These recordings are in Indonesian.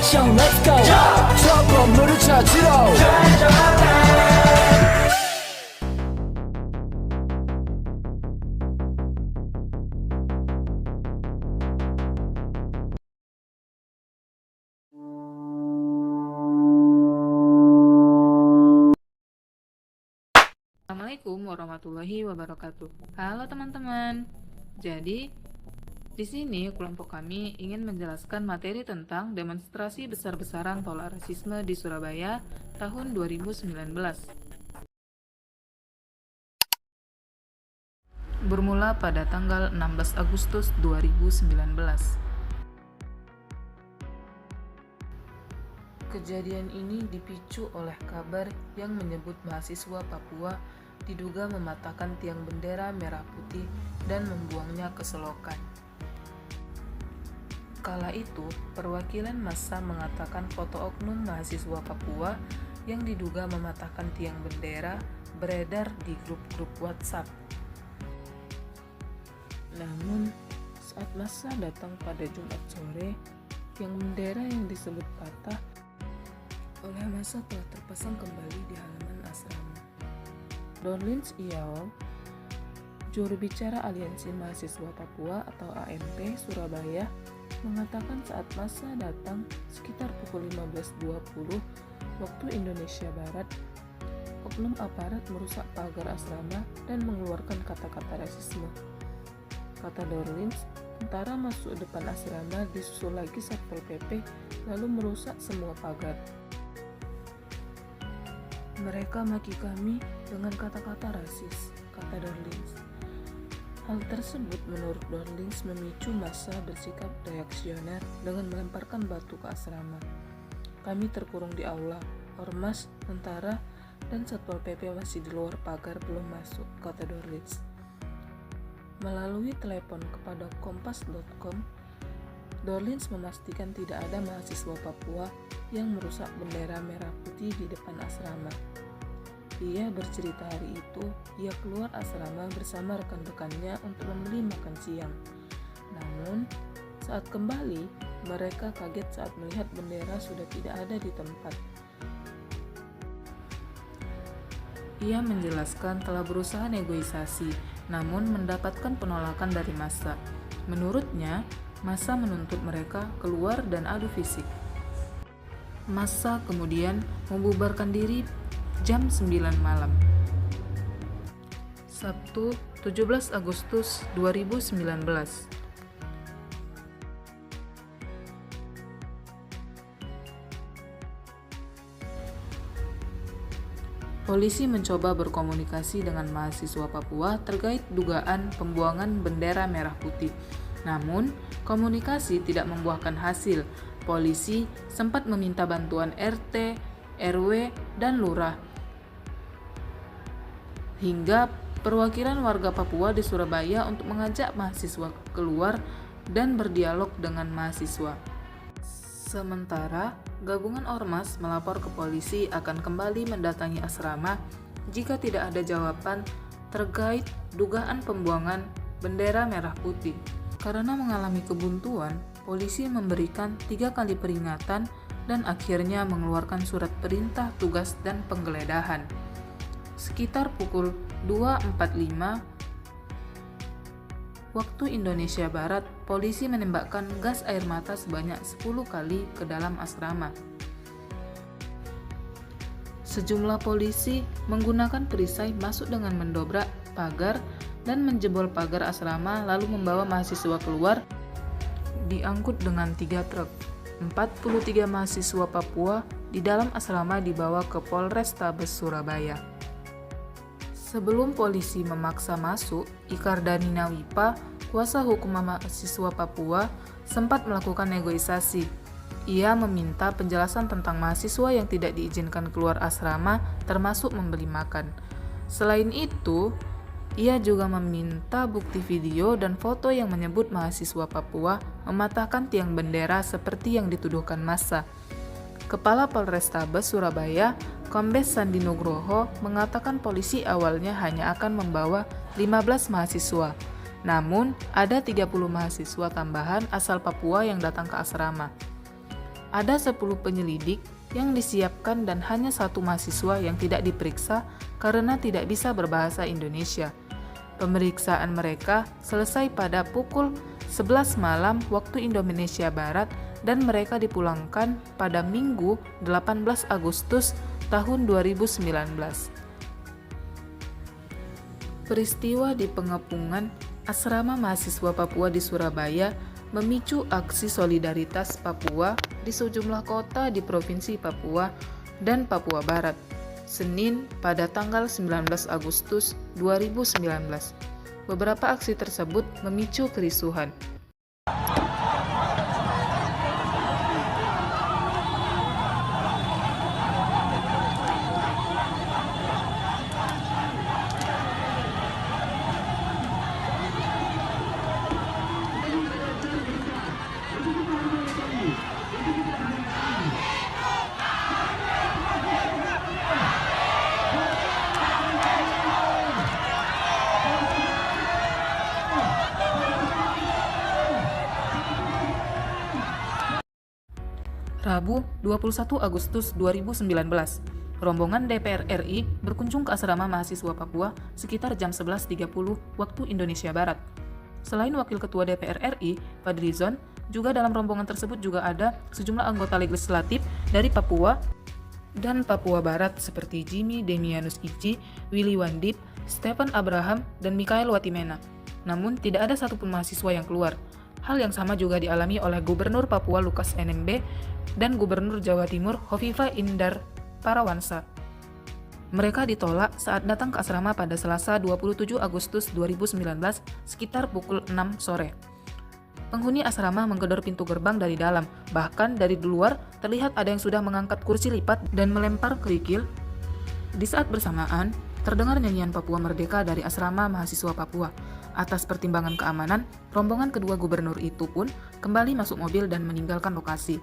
action, let's go. 저 건물을 찾으러 Assalamualaikum warahmatullahi wabarakatuh. Halo teman-teman. Jadi, di sini kelompok kami ingin menjelaskan materi tentang demonstrasi besar-besaran tolak rasisme di Surabaya tahun 2019. Bermula pada tanggal 16 Agustus 2019. Kejadian ini dipicu oleh kabar yang menyebut mahasiswa Papua diduga mematahkan tiang bendera merah putih dan membuangnya ke selokan. Kala itu, perwakilan massa mengatakan foto oknum mahasiswa Papua yang diduga mematahkan tiang bendera beredar di grup-grup WhatsApp. Namun, saat massa datang pada Jumat sore, tiang bendera yang disebut patah oleh massa telah terpasang kembali di halaman asrama. Dorlins Iyaom, juru bicara Aliansi Mahasiswa Papua atau AMP Surabaya, mengatakan saat massa datang sekitar pukul 15.20 waktu Indonesia Barat, oknum aparat merusak pagar asrama dan mengeluarkan kata-kata rasisme. Kata Dorlins, tentara masuk depan asrama disusul lagi Satpol PP lalu merusak semua pagar. Mereka maki kami dengan kata-kata rasis, kata Dorlins. Hal tersebut menurut Dorlins memicu massa bersikap reaksioner dengan melemparkan batu ke asrama. Kami terkurung di aula, ormas, tentara, dan Satpol PP masih di luar pagar belum masuk, kata Dorlins. Melalui telepon kepada kompas.com, Dorlins memastikan tidak ada mahasiswa Papua yang merusak bendera merah putih di depan asrama. Ia bercerita hari itu, ia keluar asrama bersama rekan-rekannya untuk membeli makan siang. Namun, saat kembali, mereka kaget saat melihat bendera sudah tidak ada di tempat. Ia menjelaskan telah berusaha negosiasi, namun mendapatkan penolakan dari massa. Menurutnya, massa menuntut mereka keluar dan adu fisik. Massa kemudian membubarkan diri jam 9 malam. Sabtu, 17 Agustus 2019. Polisi mencoba berkomunikasi dengan mahasiswa Papua terkait dugaan pembuangan bendera merah putih. Namun, komunikasi tidak membuahkan hasil. Polisi sempat meminta bantuan RT, RW, dan lurah. Hingga perwakilan warga Papua di Surabaya untuk mengajak mahasiswa keluar dan berdialog dengan mahasiswa. Sementara, gabungan ormas melapor ke polisi akan kembali mendatangi asrama jika tidak ada jawaban terkait dugaan pembuangan bendera merah putih. Karena mengalami kebuntuan, polisi memberikan 3 kali peringatan dan akhirnya mengeluarkan surat perintah tugas dan penggeledahan. Sekitar pukul 2.45 waktu Indonesia Barat, polisi menembakkan gas air mata sebanyak 10 kali ke dalam asrama. Sejumlah polisi menggunakan perisai masuk dengan mendobrak pagar dan menjebol pagar asrama lalu membawa mahasiswa keluar, diangkut dengan 3 truk. 43 mahasiswa Papua di dalam asrama dibawa ke Polrestabes Surabaya. Sebelum polisi memaksa masuk, Ikardani Nawipa, kuasa hukum mahasiswa Papua, sempat melakukan negosiasi. Ia meminta penjelasan tentang mahasiswa yang tidak diizinkan keluar asrama, termasuk membeli makan. Selain itu, ia juga meminta bukti video dan foto yang menyebut mahasiswa Papua mematahkan tiang bendera seperti yang dituduhkan massa. Kepala Polrestabes Surabaya, Kombes Sandi Nugroho, mengatakan polisi awalnya hanya akan membawa 15 mahasiswa. Namun, ada 30 mahasiswa tambahan asal Papua yang datang ke asrama. Ada 10 penyelidik yang disiapkan dan hanya 1 mahasiswa yang tidak diperiksa karena tidak bisa berbahasa Indonesia. Pemeriksaan mereka selesai pada pukul 11 malam waktu Indonesia Barat dan mereka dipulangkan pada Minggu 18 Agustus tahun 2019. Peristiwa di pengepungan asrama mahasiswa Papua di Surabaya memicu aksi solidaritas Papua di sejumlah kota di Provinsi Papua dan Papua Barat, Senin pada tanggal 19 Agustus 2019. Beberapa aksi tersebut memicu kerusuhan. Rabu, 21 Agustus 2019, rombongan DPR RI berkunjung ke asrama mahasiswa Papua sekitar jam 11.30 waktu Indonesia Barat. Selain Wakil Ketua DPR RI, Fadlizon, juga dalam rombongan tersebut juga ada sejumlah anggota legislatif dari Papua dan Papua Barat seperti Jimmy Demianus Iji, Willy Wandip, Stephen Abraham, dan Mikael Watimena. Namun, tidak ada satupun mahasiswa yang keluar. Hal yang sama juga dialami oleh Gubernur Papua Lukas NMB dan Gubernur Jawa Timur Hovifah Indar Parawansa. Mereka ditolak saat datang ke asrama pada Selasa 27 Agustus 2019 sekitar pukul 6 sore. Penghuni asrama menggedor pintu gerbang dari dalam, bahkan dari luar terlihat ada yang sudah mengangkat kursi lipat dan melempar kerikil. Di saat bersamaan, terdengar nyanyian Papua Merdeka dari asrama mahasiswa Papua. Atas pertimbangan keamanan, rombongan kedua gubernur itu pun kembali masuk mobil dan meninggalkan lokasi.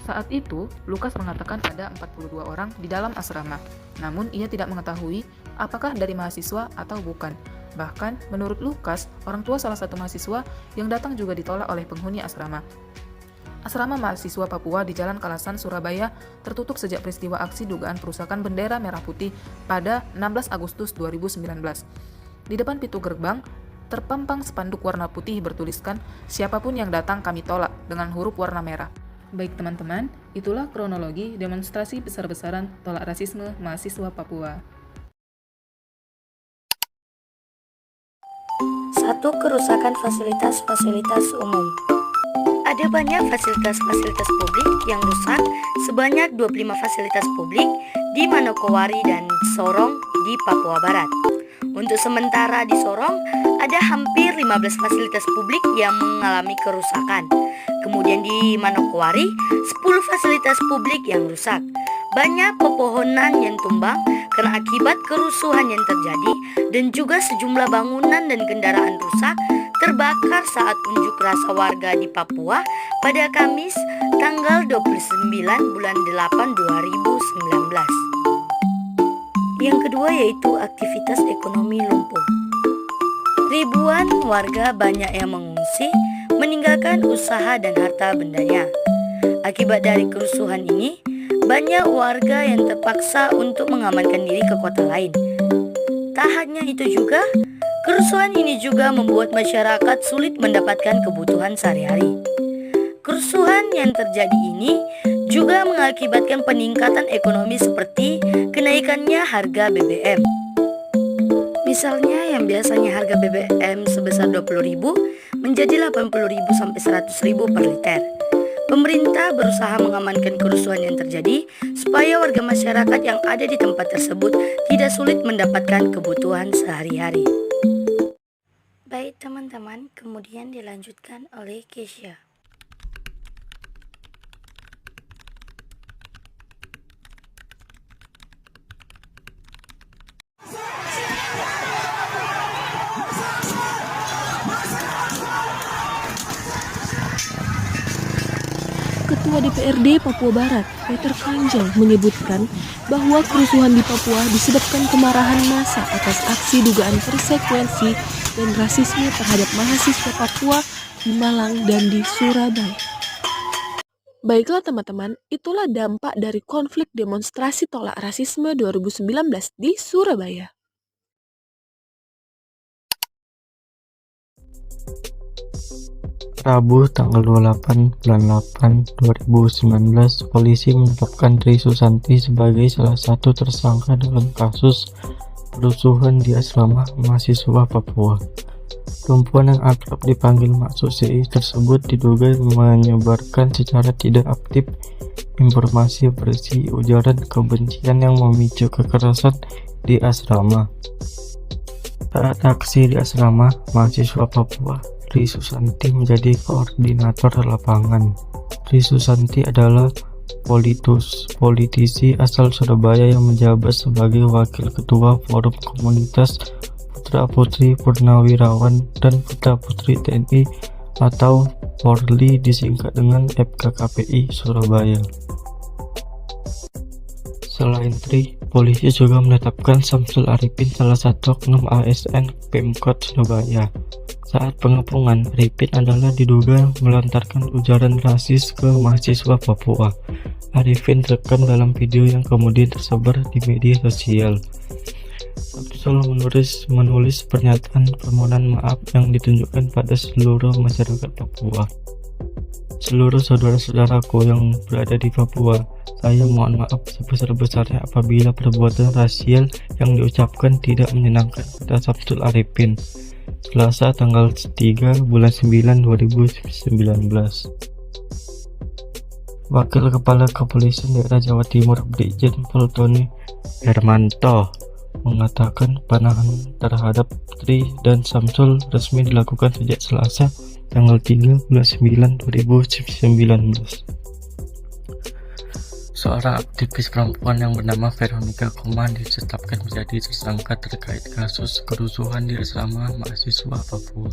Saat itu, Lukas mengatakan ada 42 orang di dalam asrama. Namun, ia tidak mengetahui apakah dari mahasiswa atau bukan. Bahkan, menurut Lukas, orang tua salah satu mahasiswa yang datang juga ditolak oleh penghuni asrama. Asrama mahasiswa Papua di Jalan Kalasan, Surabaya tertutup sejak peristiwa aksi dugaan perusakan bendera merah putih pada 16 Agustus 2019. Di depan pintu gerbang, terpampang spanduk warna putih bertuliskan, "Siapapun yang datang kami tolak," dengan huruf warna merah. Baik teman-teman, itulah kronologi demonstrasi besar-besaran tolak rasisme mahasiswa Papua. 1. Kerusakan fasilitas-fasilitas umum. Ada banyak fasilitas-fasilitas publik yang rusak, sebanyak 25 fasilitas publik di Manokwari dan Sorong di Papua Barat. Untuk sementara di Sorong, ada hampir 15 fasilitas publik yang mengalami kerusakan. Kemudian di Manokwari, 10 fasilitas publik yang rusak. Banyak pepohonan yang tumbang karena akibat kerusuhan yang terjadi dan juga sejumlah bangunan dan kendaraan rusak terbakar saat unjuk rasa warga di Papua pada Kamis tanggal 29 bulan 8 2019. Yang kedua yaitu aktivitas ekonomi lumpuh. Ribuan warga banyak yang mengungsi, meninggalkan usaha dan harta bendanya. Akibat dari kerusuhan ini, banyak warga yang terpaksa untuk mengamankan diri ke kota lain. Tak hanya itu juga, kerusuhan ini juga membuat masyarakat sulit mendapatkan kebutuhan sehari-hari. Kerusuhan yang terjadi ini juga mengakibatkan peningkatan ekonomi seperti kenaikannya harga BBM. Misalnya yang biasanya harga BBM sebesar 20.000 menjadi 80.000 sampai 100.000 per liter. Pemerintah berusaha mengamankan kerusuhan yang terjadi supaya warga masyarakat yang ada di tempat tersebut tidak sulit mendapatkan kebutuhan sehari-hari. Baik teman-teman, kemudian dilanjutkan oleh Keisha. Ketua DPRD Papua Barat, Peter Kanjeng, menyebutkan bahwa kerusuhan di Papua disebabkan kemarahan massa atas aksi dugaan persekuensi dan rasisme terhadap mahasiswa Papua di Malang dan di Surabaya. Baiklah teman-teman, itulah dampak dari konflik demonstrasi tolak rasisme 2019 di Surabaya. Rabu tanggal 28 bulan 8 2019, polisi menetapkan Tri Susanti sebagai salah satu tersangka dalam kasus kerusuhan di asrama mahasiswa Papua. Perempuan yang akrab dipanggil Mak Susi tersebut diduga menyebarkan secara tidak aktif informasi berisi ujaran kebencian yang memicu kekerasan di asrama. Saat aksi di asrama mahasiswa Papua, Tri Susanti menjadi koordinator lapangan. Tri Susanti adalah politisi asal Surabaya yang menjabat sebagai wakil ketua Forum Komunitas Putra-Putri Purnawirawan dan Putra-Putri TNI atau Polri disingkat dengan FKKPI Surabaya. Selain Tri, polisi juga menetapkan Samsul Arifin, salah satu oknum ASN Pemkot Surabaya. Saat pengepungan, Arifin adalah diduga melontarkan ujaran rasis ke mahasiswa Papua. Arifin terekam dalam video yang kemudian tersebar di media sosial. Samsul menulis pernyataan permohonan maaf yang ditunjukkan pada seluruh masyarakat Papua. Seluruh saudara-saudaraku yang berada di Papua, saya mohon maaf sebesar-besarnya apabila perbuatan rasial yang diucapkan tidak menyenangkan pada Samsul Arifin. Selasa tanggal 3 bulan 9 2019. Wakil Kepala Kepolisian Daerah Jawa Timur Brigjen Pol Tony Hermanto mengatakan penahanan terhadap Tri dan Samsul resmi dilakukan sejak Selasa tanggal 3 bulan 9 2019. Seorang aktivis perempuan yang bernama Veronica Koman ditetapkan menjadi tersangka terkait kasus kerusuhan di asrama mahasiswa Papua.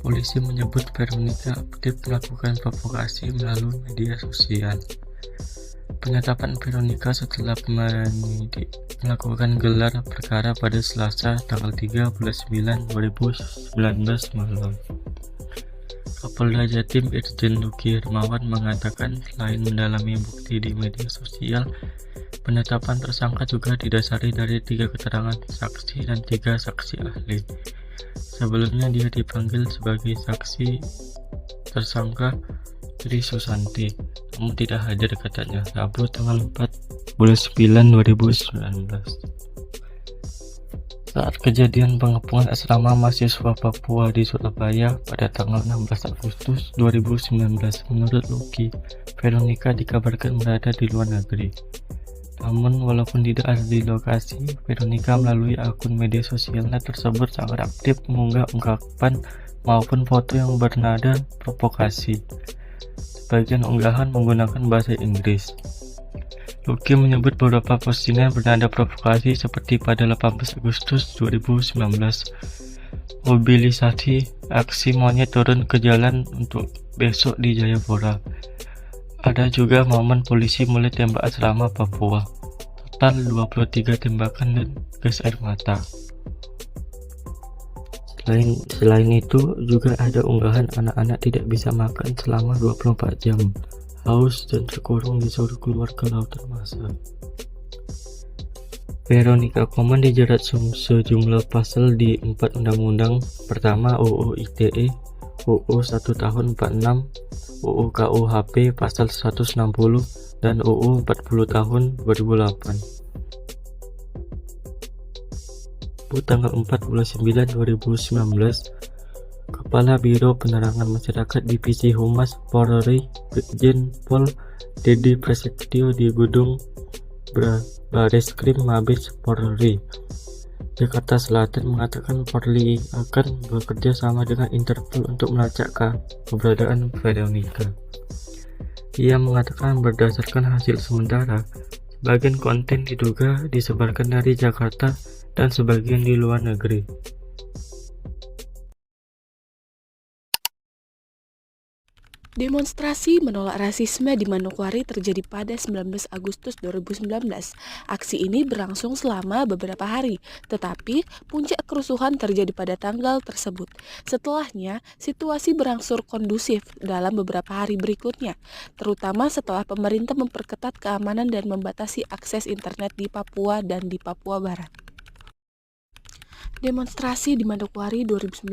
Polisi menyebut Veronica aktif melakukan provokasi melalui media sosial. Penetapan Veronica setelah penyidik melakukan gelar perkara pada Selasa tanggal 3 bulan 9 2019 malam. Kapolda Jatim Irjen Luki Hermawan mengatakan selain mendalami bukti di media sosial, penetapan tersangka juga didasari dari 3 keterangan saksi dan 3 saksi ahli. Sebelumnya dia dipanggil sebagai saksi tersangka Tri Susanti, namun tidak hadir katanya Rabu tanggal 4 bulan 9 2019. Saat kejadian pengepungan asrama mahasiswa Papua di Surabaya pada tanggal 16 Agustus 2019, menurut Luki, Veronica dikabarkan berada di luar negeri. Namun walaupun tidak ada di lokasi, Veronica melalui akun media sosialnya tersebut sangat aktif mengunggah ungkapan maupun foto yang bernada provokasi. Sebagian unggahan menggunakan bahasa Inggris. Luki menyebut beberapa postingan bernada provokasi seperti pada 18 Agustus 2019, mobilisasi aksi monyet turun ke jalan untuk besok di Jayapura. Ada juga momen polisi mulai tembak asrama Papua. Total 23 tembakan dan gas air mata. Selain itu juga ada unggahan anak-anak tidak bisa makan selama 24 jam. Haus dan terkurung disuruh keluar ke lautan massa. Veronica Koman dijerat sejumlah pasal di 4 undang-undang. Pertama UU ITE, UU 1 tahun 46, UU KUHP pasal 160 dan UU 40 tahun 2008. Tanggal 4 bulan 9 2019, Kepala Biro Penerangan Masyarakat Divisi Humas Polri Brigjen Pol Dedy Prasetyo di Gedung Bareskrim Mabes Polri Jakarta Selatan mengatakan Polri akan bekerja sama dengan Interpol untuk melacak keberadaan Veronica. Ia mengatakan berdasarkan hasil sementara, sebagian konten diduga disebarkan dari Jakarta dan sebagian di luar negeri. Demonstrasi menolak rasisme di Manokwari terjadi pada 19 Agustus 2019. Aksi ini berlangsung selama beberapa hari, tetapi puncak kerusuhan terjadi pada tanggal tersebut. Setelahnya, situasi berangsur kondusif dalam beberapa hari berikutnya, terutama setelah pemerintah memperketat keamanan dan membatasi akses internet di Papua dan di Papua Barat. Demonstrasi di Manokwari 2019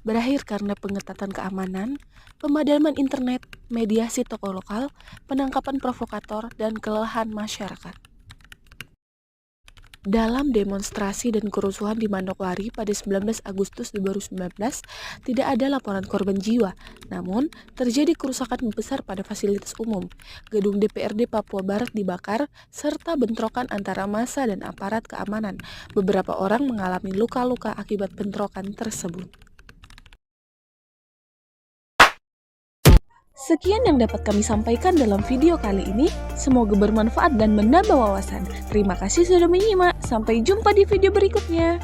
berakhir karena pengetatan keamanan, pemadaman internet, mediasi tokoh lokal, penangkapan provokator, dan kelelahan masyarakat. Dalam demonstrasi dan kerusuhan di Manokwari pada 19 Agustus 2019, tidak ada laporan korban jiwa, namun terjadi kerusakan besar pada fasilitas umum. Gedung DPRD Papua Barat dibakar, serta bentrokan antara massa dan aparat keamanan. Beberapa orang mengalami luka-luka akibat bentrokan tersebut. Sekian yang dapat kami sampaikan dalam video kali ini. Semoga bermanfaat dan menambah wawasan. Terima kasih sudah menyimak. Sampai jumpa di video berikutnya.